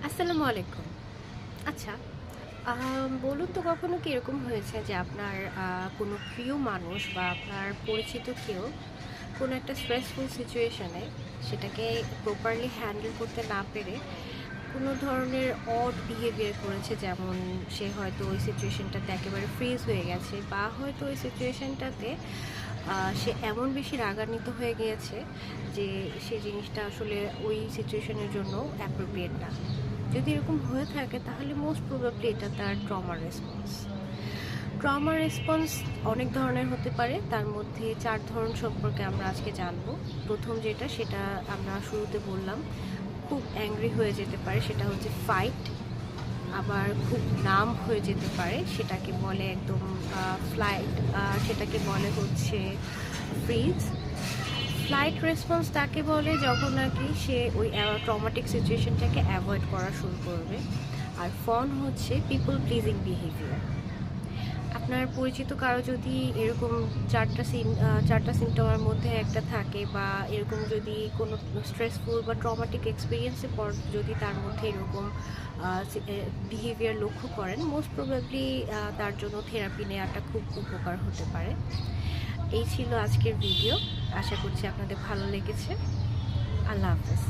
আসসালামু আলাইকুম। আচ্ছা, বলুন তো কখনো কি এরকম হয়েছে যে আপনার কোনো প্রিয় মানুষ বা আপনার পরিচিত কেউ কোনো একটা স্ট্রেসফুল সিচুয়েশনে সেটাকে প্রপারলি হ্যান্ডেল করতে না পেরে কোনো ধরনের অড বিহেভিয়ার করেছে? যেমন সে হয়তো ওই সিচুয়েশনটাতে একেবারে ফ্রিজ হয়ে গেছে বা হয়তো ওই সিচুয়েশনটাতে সে এমন বেশি রাগান্বিত হয়ে গিয়েছে যে সে জিনিসটা আসলে ওই সিচুয়েশনের জন্য অ্যাপ্রোপ্রিয়েট না। যদি এরকম হয়ে থাকে তাহলে মোস্ট প্রবাবলি এটা তার ট্রমা রেসপন্স। ট্রমা রেসপন্স অনেক ধরনের হতে পারে, তার মধ্যে 4 ধরন সম্পর্কে আমরা আজকে জানবো। প্রথম যেটা সেটা আমরা শুরুতে বললাম, খুব অ্যাংরি হয়ে যেতে পারে, সেটা হচ্ছে ফাইট। আবার খুব নাম হয়ে যেতে পারে, সেটাকে বলে একদম ফ্লাইট, সেটাকে বলে হচ্ছে ফ্রিজ। ফ্লাইট রেসপন্স তাকে বলে যখন নাকি সে ওই ট্রমাটিক সিচুয়েশনটাকে অ্যাভয়েড করা শুরু করবে। আর ফন হচ্ছে পিপল প্লিজিং বিহেভিয়ার। আপনার পরিচিত কারো যদি এরকম চারটা সিমটমের মধ্যে একটা থাকে, বা এরকম যদি কোনো স্ট্রেসফুল বা ট্রমাটিক এক্সপিরিয়েন্সের পর যদি তার মধ্যে এরকম বিহেভিয়ার লক্ষ্য করেন, মোস্ট প্রবাবলি তার জন্য থেরাপি নেওয়াটা খুব উপকার হতে পারে। এই ছিল আজকের ভিডিও। আশা করছি আপনাদের ভালো লেগেছে। আল্লাহ হাফেজ।